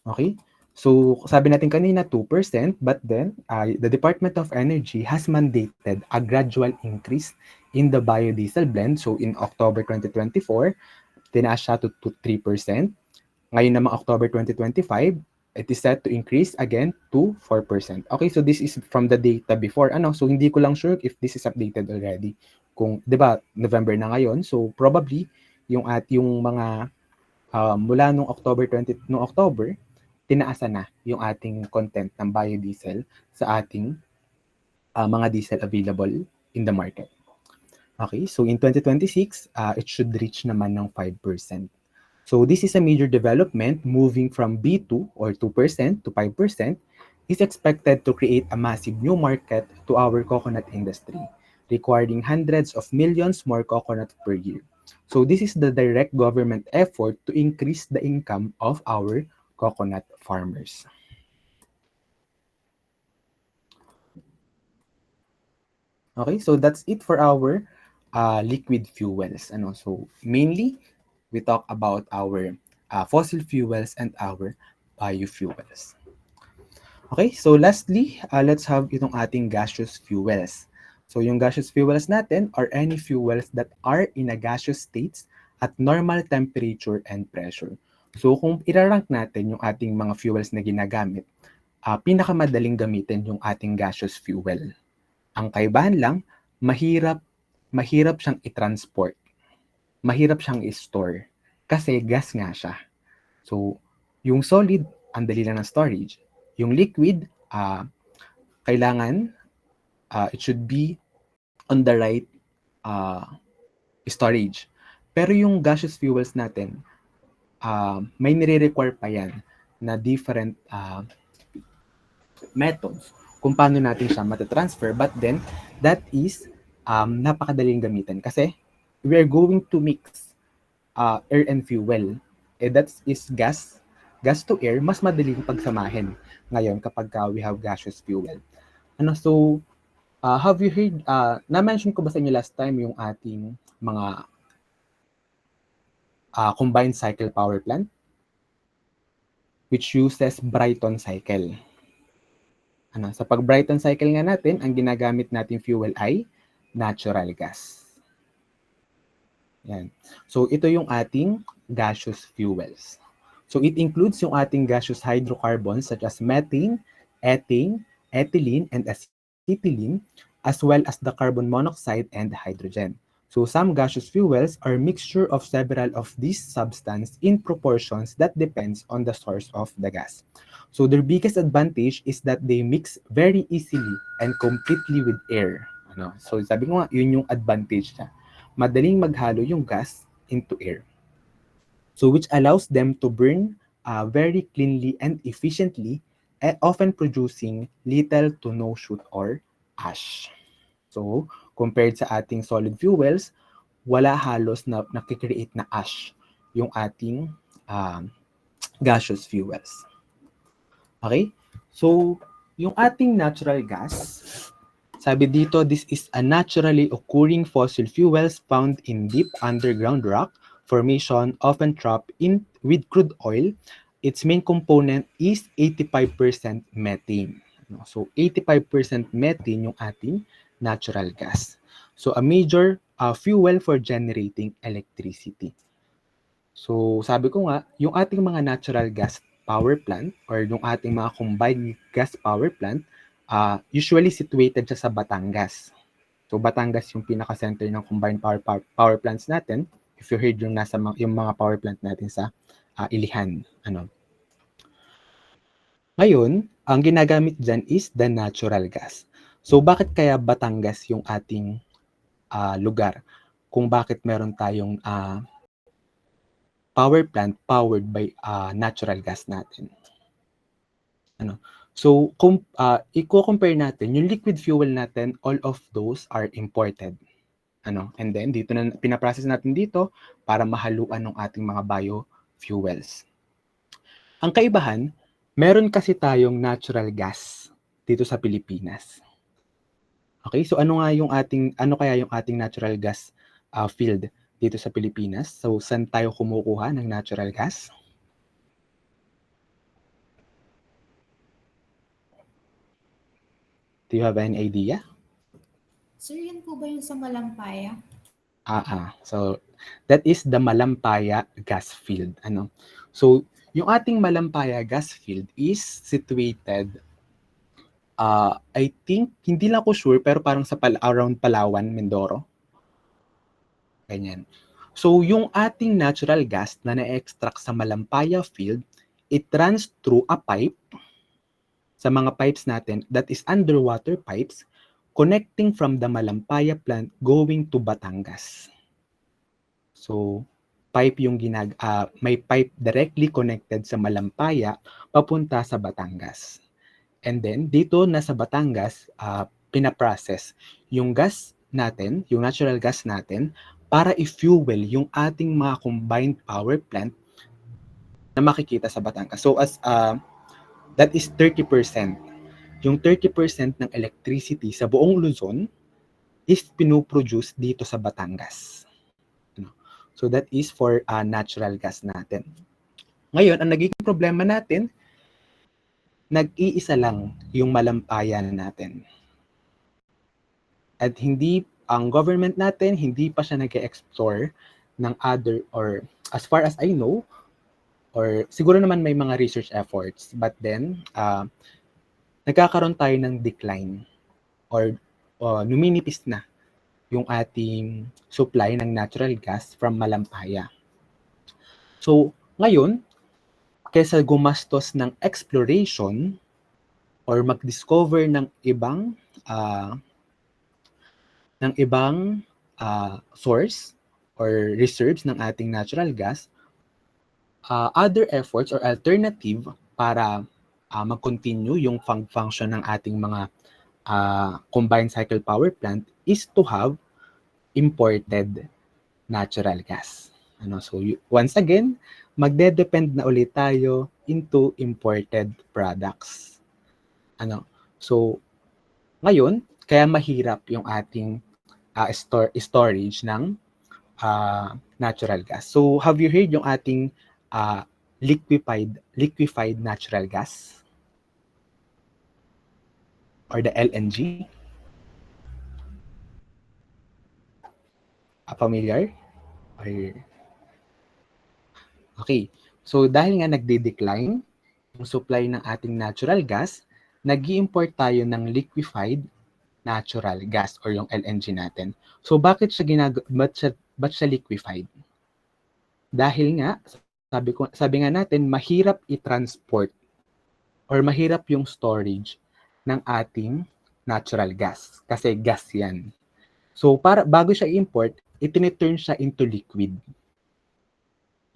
Okay? So, sabi natin kanina 2%, but then the Department of Energy has mandated a gradual increase in the biodiesel blend. So, in October 2024, tinaas siya to 3%. Ngayon naman October 2025, it is set to increase again to 4%. Okay, so this is from the data before. So hindi ko lang sure if this is updated already. Kung, 'di ba, November na ngayon, so probably yung mga mula nung October, tinaasan na yung ating content ng biodiesel sa ating mga diesel available in the market. Okay, so in 2026, it should reach naman ng 5%. So this is a major development moving from B2 or 2% to 5%. is expected to create a massive new market to our coconut industry, requiring hundreds of millions more coconut per year. So this is the direct government effort to increase the income of our coconut farmers. Okay, so that's it for our liquid fuels. So mainly, we talk about our fossil fuels and our biofuels. Okay, so lastly, let's have itong ating gaseous fuels. So yung gaseous fuels natin are any fuels that are in a gaseous states at normal temperature and pressure. So kung irarank natin yung ating mga fuels na ginagamit, pinakamadaling gamitin yung ating gaseous fuel. Ang kaibahan lang, mahirap siyang i-transport. Mahirap siyang i-store. Kasi gas nga siya. So, yung solid, ang dali lang ng storage. Yung liquid, kailangan, it should be on the right storage. Pero yung gaseous fuels natin, may nire-require pa yan na different methods kung paano natin siya matatransfer. But then, that is napakadaling gamitin kasi we are going to mix air and fuel. That is gas to air, mas madaling pagsamahin ngayon kapag we have gaseous fuel. So, have you heard, na-mention ko ba sa inyo last time yung ating mga combined cycle power plant which uses Brayton cycle. Sa pag-Brayton cycle nga natin, ang ginagamit natin fuel ay natural gas. Yan. So, ito yung ating gaseous fuels. So, it includes yung ating gaseous hydrocarbons such as methane, ethane, ethylene, and acetylene, as well as the carbon monoxide and hydrogen. So, some gaseous fuels are mixture of several of these substances in proportions that depends on the source of the gas. So, their biggest advantage is that they mix very easily and completely with air. So, sabi ko nga, yun yung advantage niya. Madaling maghalo yung gas into air. So, which allows them to burn very cleanly and efficiently, often producing little to no soot or ash. So, compared sa ating solid fuels, wala halos na nakikreate na ash yung ating gaseous fuels. Okay? So, yung ating natural gas, sabi dito, this is a naturally occurring fossil fuels found in deep underground rock formation, often trapped in with crude oil. Its main component is 85% methane. So, 85% methane yung ating natural gas. So, a major fuel for generating electricity. So, sabi ko nga, yung ating mga natural gas power plant or yung ating mga combined gas power plant, usually situated siya sa Batangas. So, Batangas yung pinaka-center ng combined power plants natin. If you heard yung mga power plant natin sa Ilihan. Ngayon, ang ginagamit dyan is the natural gas. So, bakit kaya Batangas yung ating lugar? Kung bakit meron tayong power plant powered by natural gas natin. So, kung i-compare natin, yung liquid fuel natin, all of those are imported. And then, dito na pinaprocess natin dito para mahaluan ng ating mga biofuels. Ang kaibahan, meron kasi tayong natural gas dito sa Pilipinas. Okay, so ano kaya yung ating natural gas field dito sa Pilipinas? So, saan tayo kumukuha ng natural gas? Do you have any idea? Sir, yan po ba yung sa Malampaya? So, that is the Malampaya gas field. So, yung ating Malampaya gas field is situated, I think, hindi lang ako sure, pero parang sa around Palawan, Mindoro. Ganyan. So, yung ating natural gas na na-extract sa Malampaya field, it runs through a pipe sa mga pipes natin that is underwater pipes connecting from the Malampaya plant going to Batangas. So, may pipe directly connected sa Malampaya papunta sa Batangas. And then, dito na sa Batangas, pinaprocess yung gas natin, yung natural gas natin, para i-fuel yung ating mga combined power plant na makikita sa Batangas. So, that is 30%. Yung 30% ng electricity sa buong Luzon is pinoproduce dito sa Batangas. So, that is for natural gas natin. Ngayon, ang nagiging problema natin, nag-iisa lang yung malampayan natin. At ang government natin, hindi pa siya nag-explore ng other, or as far as I know, or siguro naman may mga research efforts, but then, nagkakaroon tayo ng decline or numinipis na yung ating supply ng natural gas from Malampaya. So, ngayon, kaysa gumastos ng exploration or mag-discover ng ibang source or reserves ng ating natural gas, other efforts or alternative para mag-continue yung function ng ating mga combined cycle power plant is to have imported natural gas. So once again, magde-depend na ulit tayo into imported products. So ngayon, kaya mahirap yung ating storage ng natural gas. So have you heard yung ating liquefied natural gas? Or the LNG? Familiar? Okay. So dahil nga nagde-decline yung supply ng ating natural gas, nag-i-import tayo ng liquefied natural gas or yung LNG natin. So bakit siya ba't siya liquefied? Dahil nga sabi nga natin, mahirap i-transport or mahirap yung storage ng ating natural gas kasi gas yan. So bago siya i-import, itiniturn siya into liquid.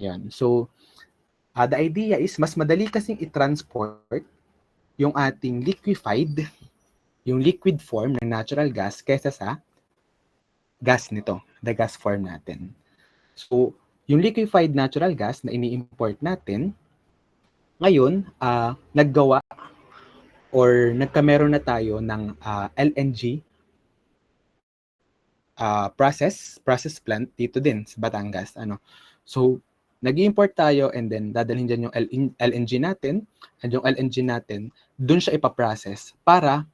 Yan. So the idea is mas madali kasing i-transport yung ating yung liquid form ng natural gas kaysa sa gas nito, the gas form natin. So yung liquefied natural gas na ini-import natin, ngayon, naggawa or nagkameron na tayo ng LNG process plant dito din sa Batangas. So, nag-import tayo and then dadalhin dyan yung LNG natin, and yung LNG natin, dun siya ipaprocess para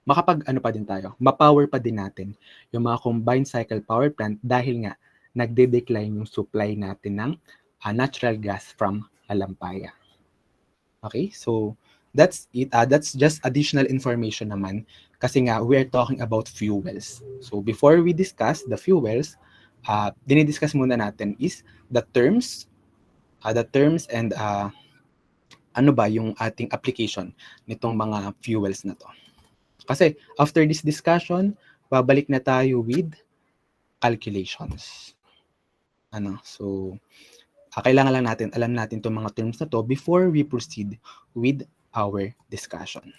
mapower pa din natin yung mga combined cycle power plant dahil nga nagde-decline yung supply natin ng natural gas from Malampaya. Okay, so that's it. That's just additional information naman kasi nga we're talking about fuels. So before we discuss the fuels, dinidiscuss muna natin is the terms and ano ba yung ating application nitong mga fuels na to. Kasi after this discussion, babalik na tayo with calculations. So kailangan lang natin alam natin itong mga terms na to before we proceed with our discussion.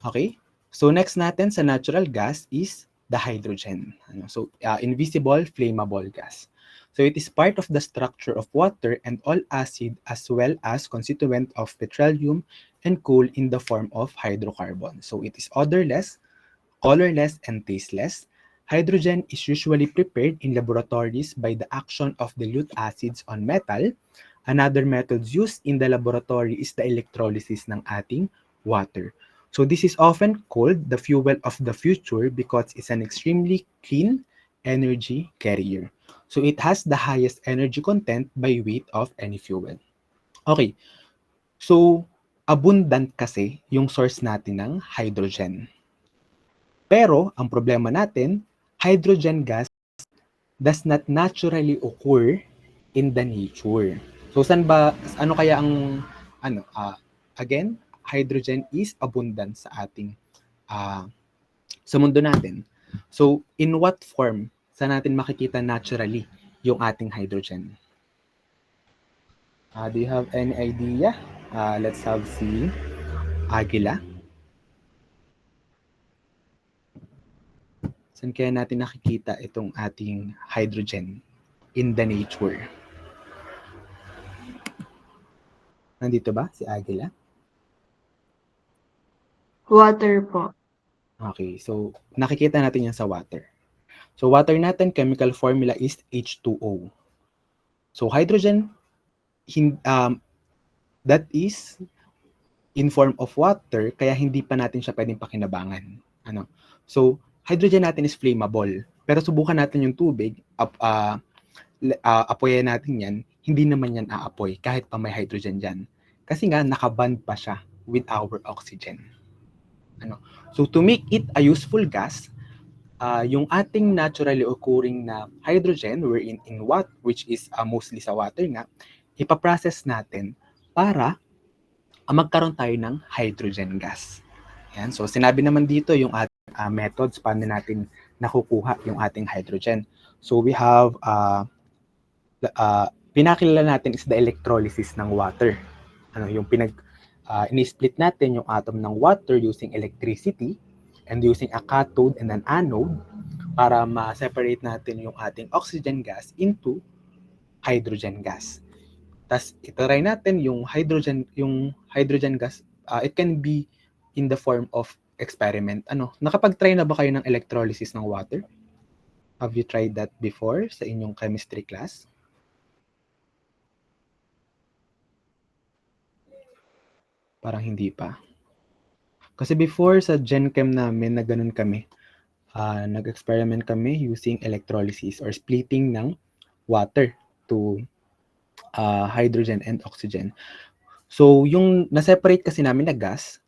Okay? So next natin sa natural gas is the hydrogen. So invisible flammable gas. So it is part of the structure of water and all acid as well as constituent of petroleum and coal in the form of hydrocarbon. So it is odorless, colorless, and tasteless. Hydrogen is usually prepared in laboratories by the action of dilute acids on metal. Another method used in the laboratory is the electrolysis ng ating water. So this is often called the fuel of the future because it's an extremely clean energy carrier. So it has the highest energy content by weight of any fuel. Okay, so abundant kasi yung source natin ng hydrogen. Pero ang problema natin, hydrogen gas does not naturally occur in the nature. So ano kaya ang again, hydrogen is abundant sa ating sa mundo natin. So in what form sa natin makikita naturally yung ating hydrogen? Do you have any idea? Let's have si Aguila. Saan kaya natin nakikita itong ating hydrogen in the nature? Nandito ba si Aguila? Water po. Okay, so nakikita natin yan sa water. So water natin, chemical formula is H2O. So hydrogen, that is in form of water, kaya hindi pa natin siya pwedeng pakinabangan. So hydrogen natin is flammable. Pero subukan natin yung tubig, apoyan natin yan, hindi naman yan aapoy kahit pa may hydrogen dyan. Kasi nga, nakaband pa siya with our oxygen. So to make it a useful gas, yung ating naturally occurring na hydrogen, wherein in what, which is mostly sa water nga, ipaprocess natin para magkaroon tayo ng hydrogen gas. Yan. So sinabi naman dito yung ating methods paano natin nakukuha yung ating hydrogen. So we have, pinakilala natin is the electrolysis ng water. Yung ini-split natin yung atom ng water using electricity and using a cathode and an anode para ma-separate natin yung ating oxygen gas into hydrogen gas. Tas itaray natin yung hydrogen gas, it can be in the form of experiment. Nakapag-try na ba kayo ng electrolysis ng water? Have you tried that before sa inyong chemistry class? Parang hindi pa. Kasi before sa Gen Chem namin na ganun kami, nag-experiment kami using electrolysis or splitting ng water to hydrogen and oxygen. So yung na-separate kasi namin na gas,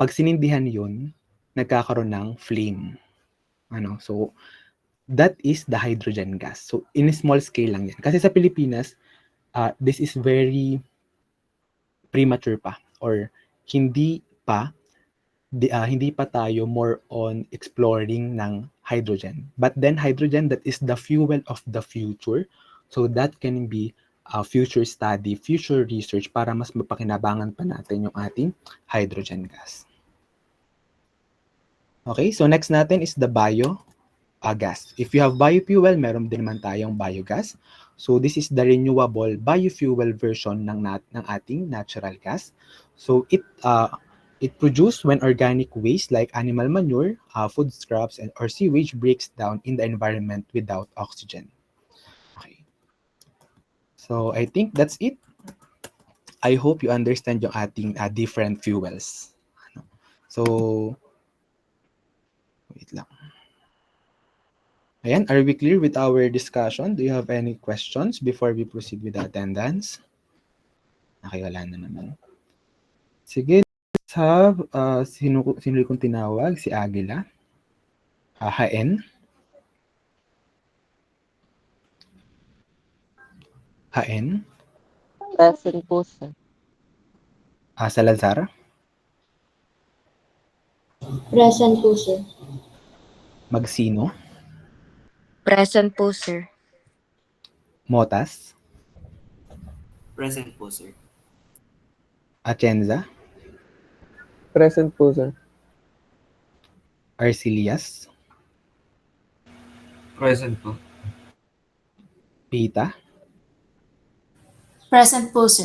pag sinindihan yun, nagkakaroon ng flame. So that is the hydrogen gas. So in a small scale lang yan. Kasi sa Pilipinas, this is very premature pa or hindi pa tayo more on exploring ng hydrogen. But then hydrogen, that is the fuel of the future. So that can be a future study, future research para mas mapakinabangan pa natin yung ating hydrogen gas. Okay, so next natin is the biogas. If you have biofuel, meron din naman tayong biogas. So this is the renewable biofuel version ng ating natural gas. So it produced when organic waste like animal manure, food scraps, or sewage breaks down in the environment without oxygen. Okay. So I think that's it. I hope you understand yung ating different fuels. So, wait lang. Ayan, are we clear with our discussion? Do you have any questions before we proceed with the attendance? Okay, wala na naman. Sige, let's have, sino kong tinawag? Si Aguila. Haen. Haen. Present po, sir. Salazar. Present po, sir. Magsino. Present po, sir. Motas. Present po, sir. Atienza. Present po, sir. Arcelias. Present po. Pita. Present po, sir.